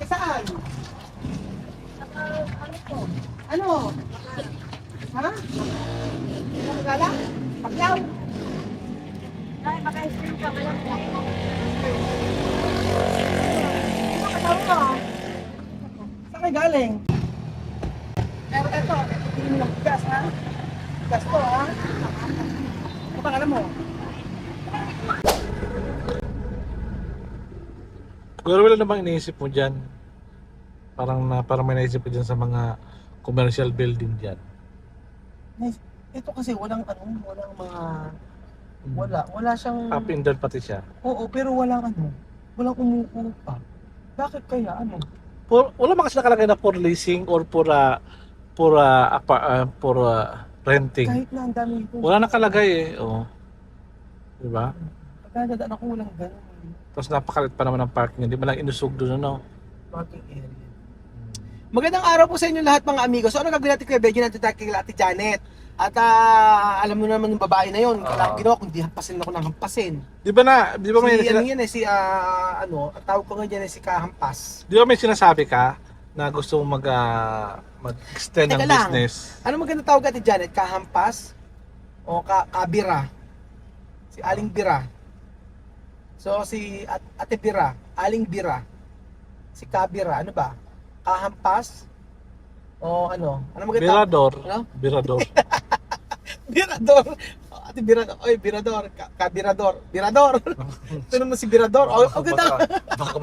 Saan? Ano po? Ano? Ha? Magala? Paglaw? Ay, maka-stream ka, walang po. Ano kasama ka? Saan kayo galing? Pero ito yung lang gas ha? Gas to ha? Ano ba alam mo? Pero wala namang iniisip mo dyan. Parang may naisip ko dyan sa mga commercial building dyan. Ito kasi walang walang mga wala siyang Up and down pati siya. oo, pero walang walang umuupa. Bakit kaya Wala ba kasi nakalagay na for leasing or for renting? kahit na ang dami ito. Wala nakalagay eh. Oh. Diba? Pagkadadaan ako walang ganun. Tapos napakalit pa naman ang parking. Hindi ba lang inusog doon ano? Parking area. Magandang araw po sa inyo lahat mga amigo. So ano gagawin natin kay Benji natin kay Ate Janet? At alam mo naman yung babae na yon, kailangan ginawa kung di hampasin ako ng hampasin. Di ba may Si ano yan eh, ang tawag ko nga dyan eh, si Kahampas. Di ba may sinasabi ka na gusto mong mag-extend ng Teka lang. business? Ano maganda tawag Ate Janet? Kahampas? O Kabira? Si Aling Bira? So si Ate Bira, Aling Bira, si Kabira, ano ba? Kahampas? O ano? Ano maganda? Birador. Ano? Birador. Birador. Ate Birador. Oy, Birador. Kabirador. Birador. Ito naman si Birador. O ganda. Baka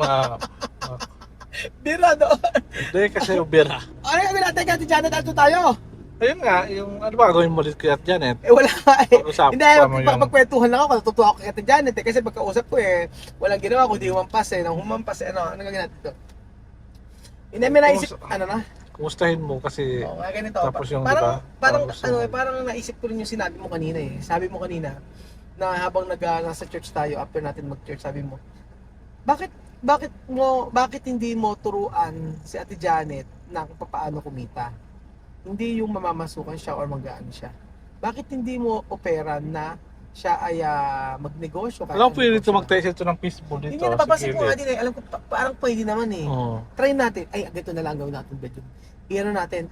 Birador. Hindi kasi yung bira. Ano yung natin Ate Janet? Ato tayo? Ayun nga, yung ano ba gawin mo ulit kay Ate Janet? Eh wala eh. Pag-usapan Hindi, mo yung- magpagkwentuhan lang ako. Natutuwa ako kay Ate Janet eh. Kasi pagkausap ko eh, walang ginawa kundi humampas eh. Nang humampas eh, ano gagawin natin ito? Hindi, may naisip, ano na? Kumustahin mo kasi Oo, nga ganito. tapos yung, parang, diba? parang, gusto ano mo. eh, parang naisip ko rin yung sinabi mo kanina eh. Sabi mo kanina, na habang nasa church tayo, after natin mag-church, sabi mo, bakit hindi mo turuan si Ate Janet na kung paano kumita? Hindi yung mamamasukan siya or mag-ano siya. Bakit hindi mo operan na siya ay magnegosyo? Alam ko pwede negosyo dito na? mag-test ito ng fishbowl dito. Hindi nga napapansin ko nga gilid. din eh. Alam ko, parang pwede naman eh. Oo. Try natin. Ay, ganito na lang gawin natin, Bedyo. I-ano natin,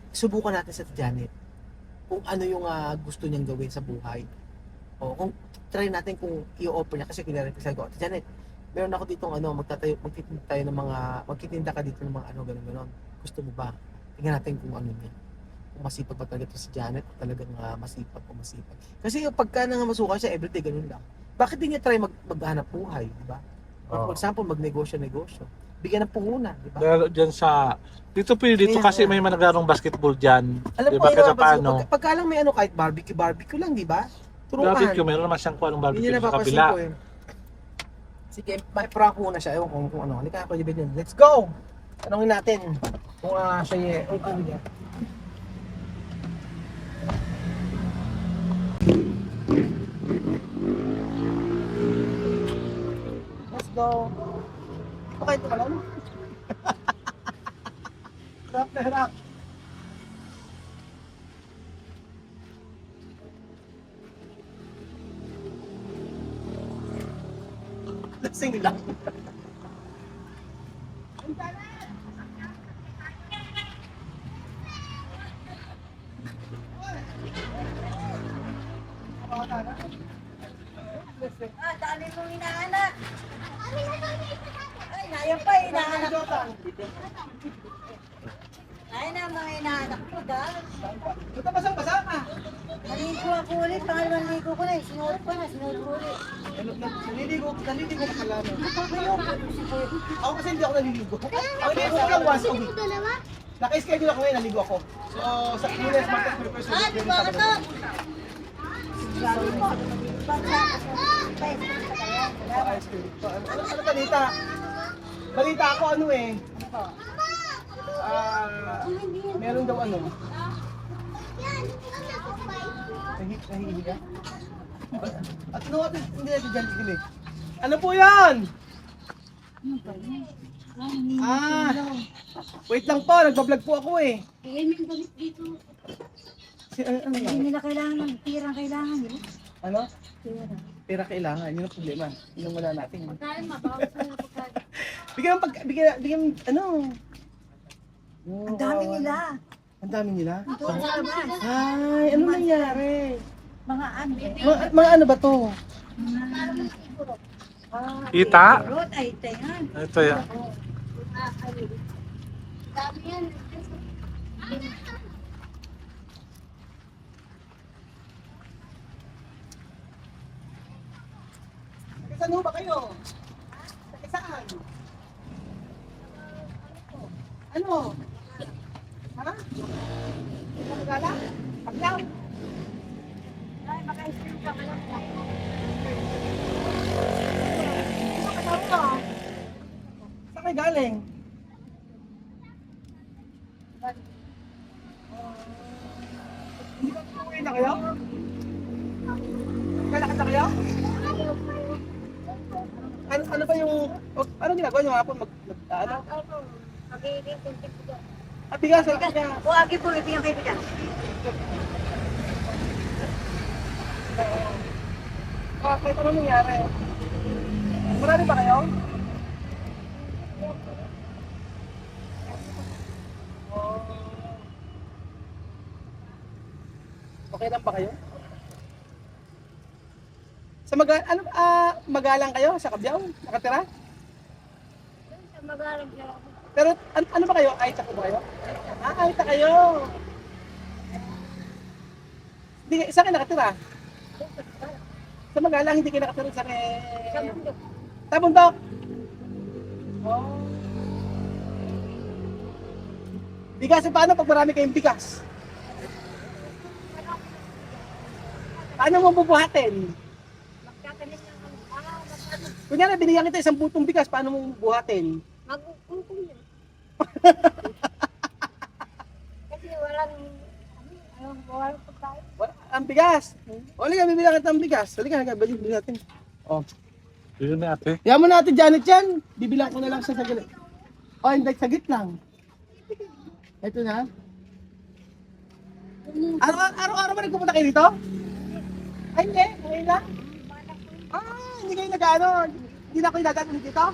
subukan natin sa Janet kung ano yung gusto niyang gawin sa buhay. O kung try natin kung i-offer niya kasi kinarinig ko, Ate Janet, meron ako dito magtitinda ka dito ng mga ganun. Gusto mo ba? Tingnan natin kung ano niya. Kung masipag pa talaga ito si Janet, talagang masipag o masipag. Kasi yung pagka nangamasukan siya, everyday ganun lang. Bakit di niya try maghanap buhay, di ba? Or for example, magnegosyo. Bigyan ng puhunan, di ba? Dahil dyan dito Kaya kasi nga. may managarong basketball dyan. Alam Di ko, ba yun kaya napapansin ko, paano? pagka lang may kahit barbecue lang, di ba? Turuan. Barbecue, meron naman siyang kuha ng Yun barbecue yung sa napapansin kabila. ko eh. Sige, may prank muna siya. Ewan kung ano. Halika ako, Jibin yun. Let's go! Tanungin natin kung siya kung ano niya. Let's go! Okay, ito ka lang. Harap na harap. Lasing lang. Dami mong inaanak. Ay, nayan pa, inaanak ko. Ay na, mga inaanak ko, dahil. Ito basang-basa ka. Naligo ako ulit, pangalawang ligo ko na, sinuot ko ulit. Naliligo ka pala. No? Ayoko, si Boy. Ako kasi hindi ako naliligo. Ako naliligo ko lang once a week. Naka-schedule ako ngayon, naligo ako. So, sa Kunes, Martes, Mercury, Di ba ka to? Ano balita? Balita ako meron daw nahihiga ka? At hindi natin dyan gigilig. Ano po yan? Wait lang po, nagbablog po ako eh. Yan yung gamit dito. Ano Hindi yan? nila kailangan ng pirang kailangan, di ba? Ano? Pira. Pera kailangan, yun ang problema. Yun ang wala natin. Pagkain, mabawal sa pagkain. Bigyan, ano? Ang dami nila. Ang dami nila? Doon sa labas. Ay, ano nangyari? Mga ano. Mga ano ba to? Kita? Rot ay tayan. Ito yan. Saan ba kayo? Saan? Ano? Ha? Pagkala? Paglaw? Ay, maka-stream ka lang. Saan kayo galing? Hindi ba tutuloy na kayo? Kalakad na kayo? Ano ba yung... Ano ginagawa niyo hapon? Ano? Bigas. O, agi po, ito yung kaibigan. Bakit? Ano nangyari? Marami ba kayo? Okay lang ba kayo? Sa magalang kayo sa Kabyaw? Nakatira? Pero ano ba kayo? Aita ko ba kayo? Aita kayo. Hindi, saan kayo nakatira? Sa magalang hindi kayo nakatira sa Tabundok. Oh. Bigas, paano pag marami kayong bigas? Paano mo bubuhatin? Kunyari, binigyan kita 10 butong bigas, paano mo buhatin? Magkukumpong yun. Kasi walang pagkain. Ang bigas. O, halika, bibilang kita ang bigas. Halika, balik natin. O. Yun na ate. Yan mo natin, Janet, yan. Bibilang ko na lang siya sa gilid. O, hindi, sagit lang. Ito na. Araw-araw ba nagpupunta kayo dito? Ay, hindi. Ngayon lang. Hindi kayo nag-ano. Hindi na kayo dadaan dito?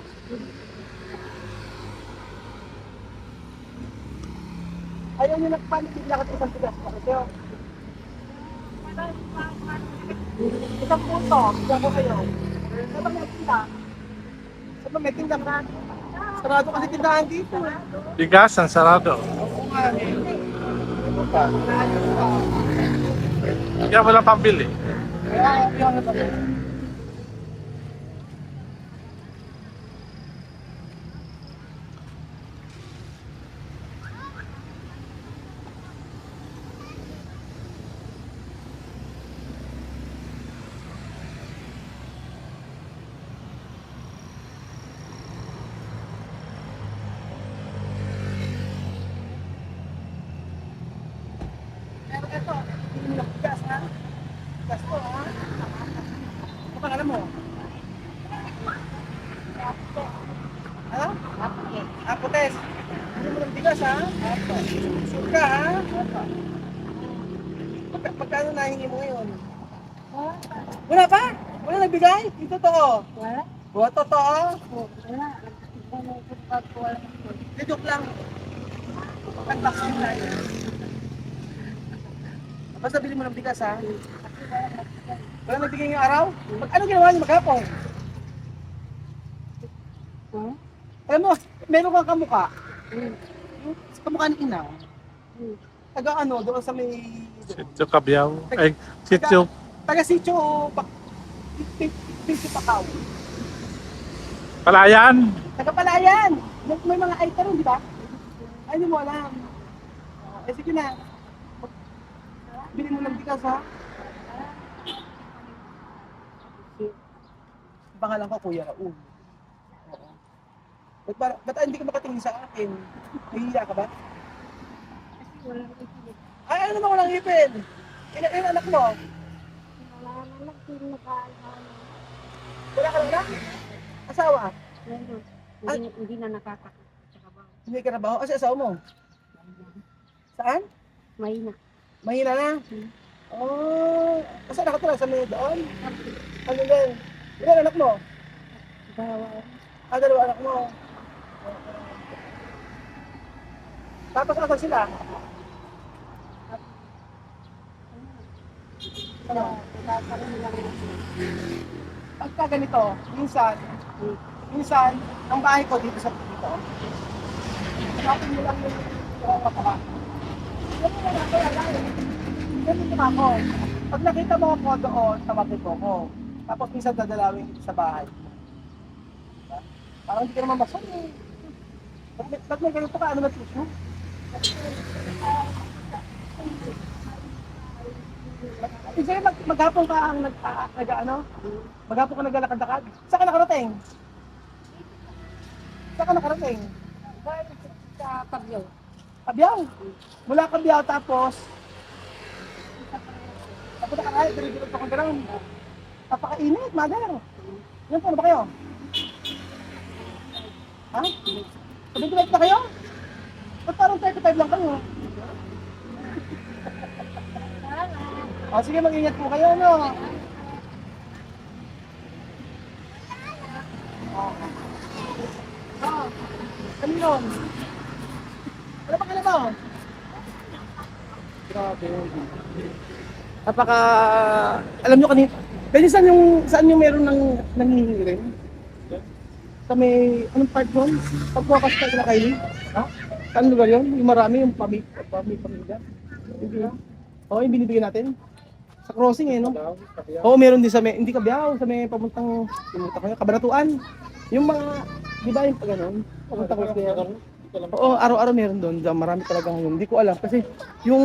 Ayaw nyo nagpanik, bigla ka isang bigas. Bakit yun? Isang puto, bigla ko kayo. Saan ba may tinda? Saan ba may tinda? Sarado kasi tindahan dito. Bigas ang sarado. Oo nga eh. Ano pa? Kaya wala pambili. Kaya yung ano ba? Pero ito, hindi mo lang gas ha? Gas to ha? Ano pa alam mo? Ha? Aputes. Hindi mo lang bigas ha? Suka ha? Pagkano nahingi mo ngayon? Wala pa? Wala nagbigay? Ito totoo. Wala? Wala totoo? Wala. Wala. Joke lang. Pag-vaccine tayo. Basta bili mo ng bigas ha? Wala nagbigay ngayong araw? Ano ginawa niyo maghapon? Huh? Alam mo, meron kang kamukha. Kamukha ni Ina. Taga ano, doon sa may... Sityo Kabyaw. Ay, sityo. Taga Sitio Pakaw. Palayan. Taga Palayan. May mga Aita rin, di ba? Ay, hindi mo alam. Eh, sige na. Bili mo ng bigas, ha? Pangalan ko, Kuya Raul. Oo. Ba't hindi ka makatingin sa akin? Nahihiya ka ba? Ay, ano naman walang ipin? Ilan anak mo? Wala ka lang? Asawa? Hindi na nakakatrabaho. Hindi ka trabaho? Kasi asawa mo? Saan? Mahina. Mahina na? Oh, saan nakatira? Sa may doon? Ano din? Ilan anak mo? Bawa. Dalawa anak mo. Tapos asan sila? Ano? Pagka ganito, minsan, ang bahay ko dito sa dito. Hanapin mo lang yung kapaka. Ganun lang ako, ganun lang ako. Pag nakita mo ako doon, tawagin ko ko. Tapos minsan dadalawin dito sa bahay. Diba? Parang hindi ka naman basol eh. Ba't may ganito ka? Ano na tissue? Sige, maghapon ka ang maghapon ka naglalakad-lakad. Saan ka nakarating? Saan ka nakarating? Sa Pagyaw. Kabyaw. Mula Kabyaw tapos papunta ka kahit diretso pa kang gano'n. Napakainit, mother. Ilan taon na ba kayo? Ha? 75 na kayo? Ba't parang 35 lang kayo? O sige, mag-ingat po kayo, no? Ano yun? Ano pa ka mo? Grabe. Alam nyo kanina, pwede saan yung meron ng nangihingi rin? Sa may, anong part doon? Pagwakas ka na Kylie? Ha? Saan lugar yun? Yung marami, yung pamilya? Oo, yung binibigyan natin. Sa crossing no? Oo, meron din sa may, hindi Kabyaw, sa may papuntang Kabanatuan. Yung mga, di ba yung pag gano'n? Papunta ko kaya. Oo, araw-araw meron doon. Marami talaga ngayon. Hindi ko alam kasi yung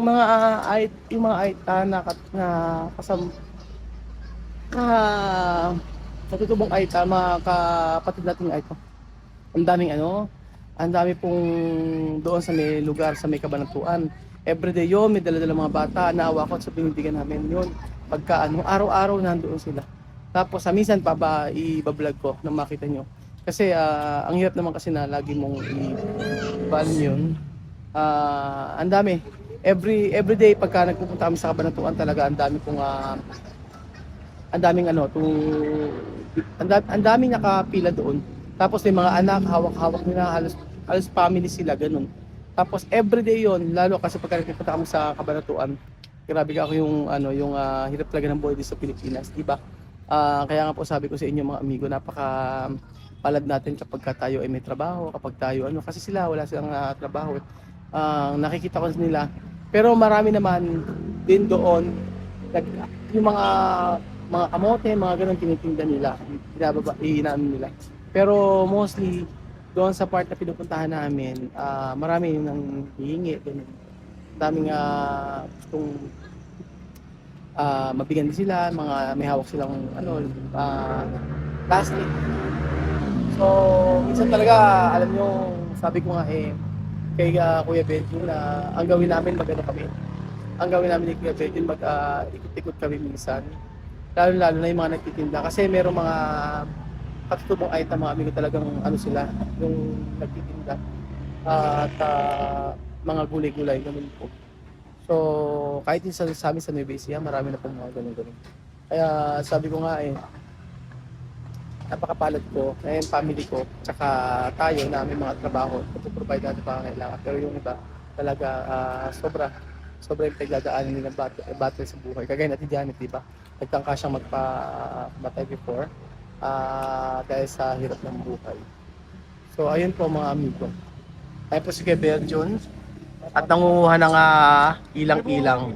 mga na kasam natutubong AITA, mga kapatid nating AITA. Ang dami pong doon sa may lugar, sa may Kabanatuan. Everyday yun, may dala-dala mga bata, naawa ko at sa binibigyan namin yun. Pagka araw-araw nandoon sila. Tapos minsan pa i-vlog ko na makita nyo. Kasi ang hirap naman kasi na lagi mong i-value yun. Ang dami. Everyday pagka nagpupunta kami sa Kabanatuan talaga, ang daming nakapila doon. Tapos may mga anak, hawak-hawak nila, halos family sila, ganun. Tapos everyday yon, lalo kasi pagka nagpupunta kami sa Kabanatuan, grabe ako yung hirap talaga ng buhay dito sa Pilipinas, di ba? Kaya nga po sabi ko sa inyo mga amigo, napaka palad natin kapag tayo ay may trabaho, kapag tayo kasi sila wala silang trabaho. Nakikita ko nila. Pero marami naman din doon yung mga kamote, mga ganun tinitinda nila, inaano nila. Pero mostly doon sa part na pinupuntahan namin, marami yung nang hihingi, ganun. Daming gustong mabigyan din sila, may hawak silang plastic. So, minsan talaga, alam nyo, sabi ko nga kay Kuya Benji na ang gawin namin Ang gawin namin ni Kuya Benji ikot-ikot kami minsan. Lalo na yung mga nagtitinda. Kasi merong mga katutubong item, mga amigo talagang sila, yung nagtitinda. At mga gulay-gulay, ganun po. So, kahit yung sa amin sa Nueva Ecija, marami na pong mga ganun-ganun. Kaya sabi ko nga napakapalad ko, yung family ko, tsaka tayo na may mga trabaho, provide natin pa kailangan. Pero yung iba, talaga sobra yung pagdadaanan nila battle sa buhay. Kagaya natin Janet, di ba? Nagtangka siyang magpatay before dahil sa hirap ng buhay. So, ayun po mga amigo. Tayo po si Kuya Berjon at nanguha ng ilang-ilang.